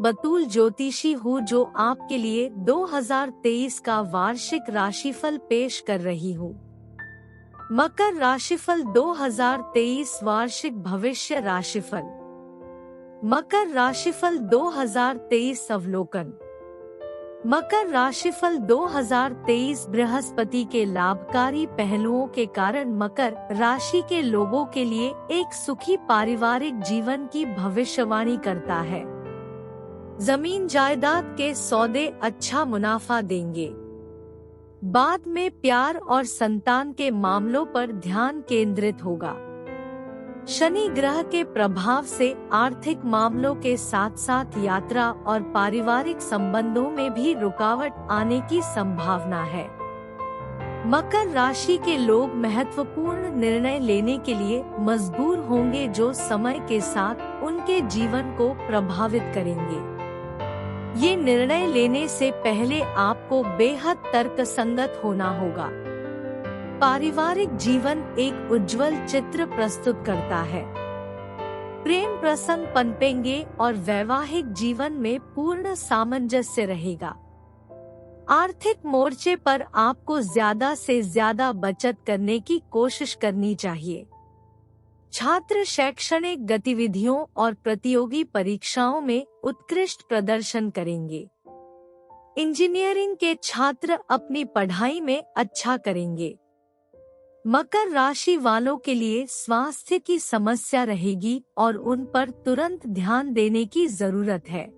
मैं बतूल ज्योतिषी हूँ जो आपके लिए 2023 का वार्षिक राशिफल पेश कर रही हूँ। मकर राशिफल 2023 वार्षिक भविष्य राशिफल। मकर राशिफल 2023 अवलोकन। मकर राशिफल 2023 बृहस्पति के लाभकारी पहलुओं के कारण मकर राशि के लोगों के लिए एक सुखी पारिवारिक जीवन की भविष्यवाणी करता है। जमीन जायदाद के सौदे अच्छा मुनाफा देंगे। बाद में प्यार और संतान के मामलों पर ध्यान केंद्रित होगा। शनि ग्रह के प्रभाव से आर्थिक मामलों के साथ साथ यात्रा और पारिवारिक संबंधों में भी रुकावट आने की संभावना है। मकर राशि के लोग महत्वपूर्ण निर्णय लेने के लिए मजबूर होंगे जो समय के साथ उनके जीवन को प्रभावित करेंगे। ये निर्णय लेने से पहले आपको बेहद तर्कसंगत होना होगा। पारिवारिक जीवन एक उज्जवल चित्र प्रस्तुत करता है। प्रेम प्रसंग पनपेंगे और वैवाहिक जीवन में पूर्ण सामंजस्य रहेगा। आर्थिक मोर्चे पर आपको ज्यादा से ज्यादा बचत करने की कोशिश करनी चाहिए। छात्र शैक्षणिक गतिविधियों और प्रतियोगी परीक्षाओं में उत्कृष्ट प्रदर्शन करेंगे। इंजीनियरिंग के छात्र अपनी पढ़ाई में अच्छा करेंगे। मकर राशि वालों के लिए स्वास्थ्य की समस्या रहेगी और उन पर तुरंत ध्यान देने की जरूरत है।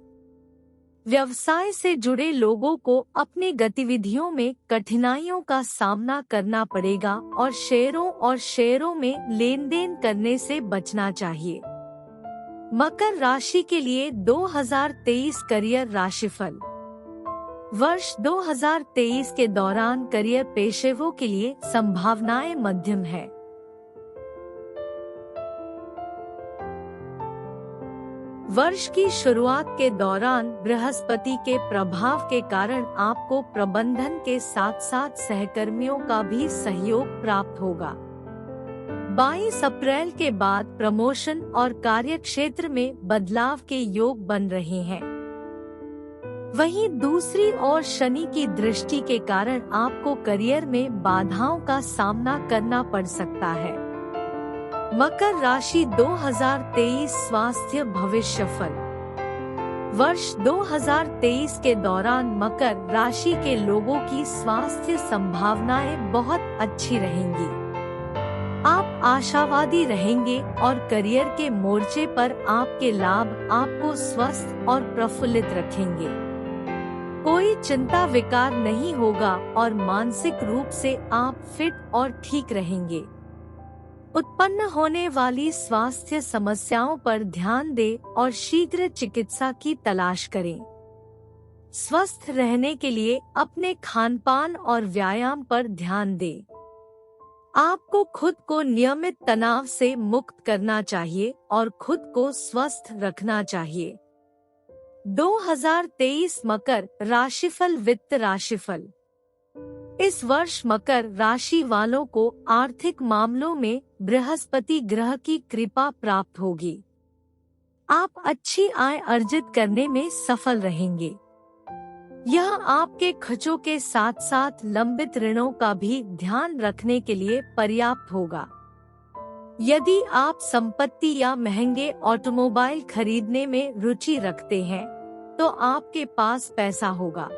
व्यवसाय से जुड़े लोगों को अपनी गतिविधियों में कठिनाइयों का सामना करना पड़ेगा और शेयरों में लेन देन करने से बचना चाहिए। मकर राशि के लिए 2023 करियर राशिफल। वर्ष 2023 के दौरान करियर पेशेवरों के लिए संभावनाएं मध्यम है। वर्ष की शुरुआत के दौरान बृहस्पति के प्रभाव के कारण आपको प्रबंधन के साथ साथ सहकर्मियों का भी सहयोग प्राप्त होगा। 22 अप्रैल के बाद प्रमोशन और कार्यक्षेत्र में बदलाव के योग बन रहे हैं। वहीं दूसरी ओर शनि की दृष्टि के कारण आपको करियर में बाधाओं का सामना करना पड़ सकता है। मकर राशि 2023 स्वास्थ्य भविष्यफल। वर्ष 2023 के दौरान मकर राशि के लोगों की स्वास्थ्य संभावनाएं बहुत अच्छी रहेंगी। आप आशावादी रहेंगे और करियर के मोर्चे पर आपके लाभ आपको स्वस्थ और प्रफुल्लित रखेंगे। कोई चिंता विकार नहीं होगा और मानसिक रूप से आप फिट और ठीक रहेंगे। उत्पन्न होने वाली स्वास्थ्य समस्याओं पर ध्यान दें और शीघ्र चिकित्सा की तलाश करें। स्वस्थ रहने के लिए अपने खानपान और व्यायाम पर ध्यान दें। आपको खुद को नियमित तनाव से मुक्त करना चाहिए और खुद को स्वस्थ रखना चाहिए। 2023 मकर राशिफल वित्त राशिफल। इस वर्ष मकर राशि वालों को आर्थिक मामलों में बृहस्पति ग्रह की कृपा प्राप्त होगी। आप अच्छी आय अर्जित करने में सफल रहेंगे। यह आपके खर्चों के साथ साथ लंबित ऋणों का भी ध्यान रखने के लिए पर्याप्त होगा। यदि आप संपत्ति या महंगे ऑटोमोबाइल खरीदने में रुचि रखते हैं तो आपके पास पैसा होगा।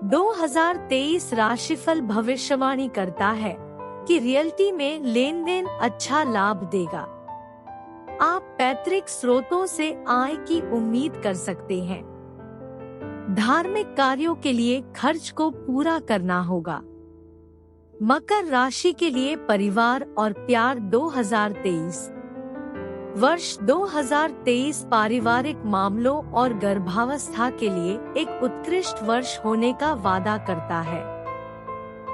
2023 राशिफल भविष्यवाणी करता है कि रियल्टी में लेन देन अच्छा लाभ देगा। आप पैतृक स्रोतों से आय की उम्मीद कर सकते हैं। धार्मिक कार्यों के लिए खर्च को पूरा करना होगा। मकर राशि के लिए परिवार और प्यार 2023। वर्ष 2023 पारिवारिक मामलों और गर्भावस्था के लिए एक उत्कृष्ट वर्ष होने का वादा करता है।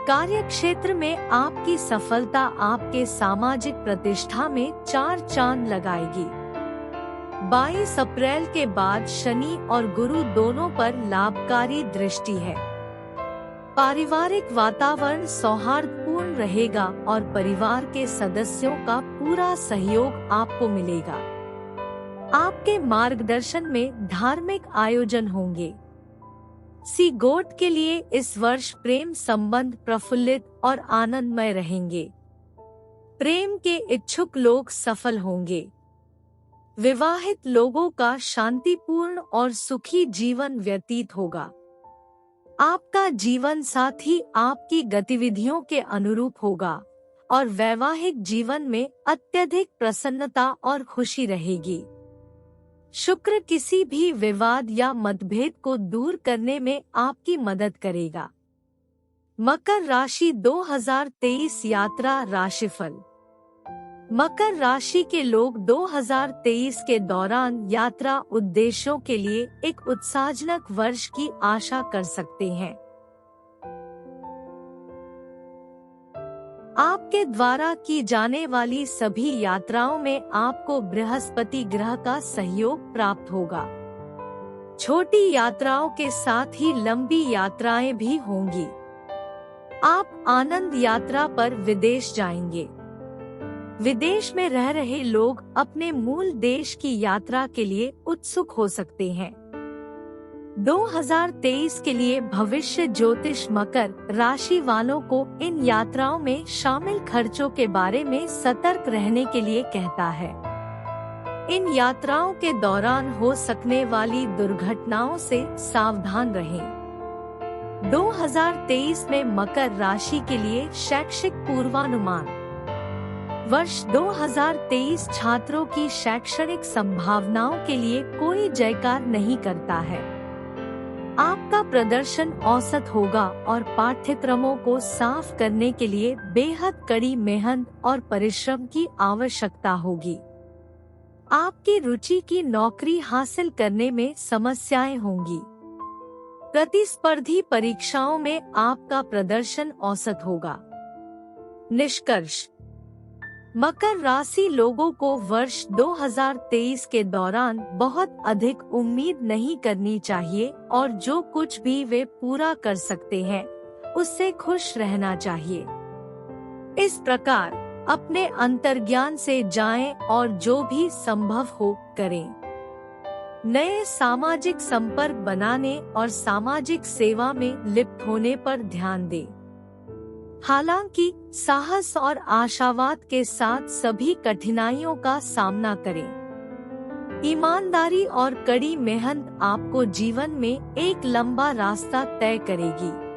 कार्य क्षेत्र में आपकी सफलता आपके सामाजिक प्रतिष्ठा में 4 चांद लगाएगी। 22 अप्रैल के बाद शनि और गुरु दोनों पर लाभकारी दृष्टि है। पारिवारिक वातावरण सौहार्दपूर्ण रहेगा और परिवार के सदस्यों का पूरा सहयोग आपको मिलेगा। आपके मार्गदर्शन में धार्मिक आयोजन होंगे। सी गोट के लिए इस वर्ष प्रेम संबंध प्रफुल्लित और आनंदमय रहेंगे। प्रेम के इच्छुक लोग सफल होंगे। विवाहित लोगों का शांतिपूर्ण और सुखी जीवन व्यतीत होगा। आपका जीवन साथी आपकी गतिविधियों के अनुरूप होगा और वैवाहिक जीवन में अत्यधिक प्रसन्नता और खुशी रहेगी। शुक्र किसी भी विवाद या मतभेद को दूर करने में आपकी मदद करेगा। मकर राशि 2023 यात्रा राशिफल। मकर राशि के लोग 2023 के दौरान यात्रा उद्देश्यों के लिए एक उत्साहजनक वर्ष की आशा कर सकते हैं। आपके द्वारा की जाने वाली सभी यात्राओं में आपको बृहस्पति ग्रह का सहयोग प्राप्त होगा। छोटी यात्राओं के साथ ही लंबी यात्राएं भी होंगी। आप आनंद यात्रा पर विदेश जाएंगे। विदेश में रह रहे लोग अपने मूल देश की यात्रा के लिए उत्सुक हो सकते हैं। 2023 के लिए भविष्य ज्योतिष मकर राशि वालों को इन यात्राओं में शामिल खर्चों के बारे में सतर्क रहने के लिए कहता है। इन यात्राओं के दौरान हो सकने वाली दुर्घटनाओं से सावधान रहें। 2023 में मकर राशि के लिए शैक्षिक पूर्वानुमान। वर्ष 2023 छात्रों की शैक्षणिक संभावनाओं के लिए कोई जयकार नहीं करता है। आपका प्रदर्शन औसत होगा और पाठ्यक्रमों को साफ करने के लिए बेहद कड़ी मेहनत और परिश्रम की आवश्यकता होगी। आपकी रुचि की नौकरी हासिल करने में समस्याएं होंगी। प्रतिस्पर्धी परीक्षाओं में आपका प्रदर्शन औसत होगा। निष्कर्ष। मकर राशि लोगों को वर्ष 2023 के दौरान बहुत अधिक उम्मीद नहीं करनी चाहिए और जो कुछ भी वे पूरा कर सकते हैं उससे खुश रहना चाहिए। इस प्रकार अपने अंतर्ज्ञान से जाएं और जो भी संभव हो करें। नए सामाजिक संपर्क बनाने और सामाजिक सेवा में लिप्त होने पर ध्यान दें। हालांकि साहस और आशावाद के साथ सभी कठिनाइयों का सामना करें। ईमानदारी और कड़ी मेहनत आपको जीवन में एक लंबा रास्ता तय करेगी।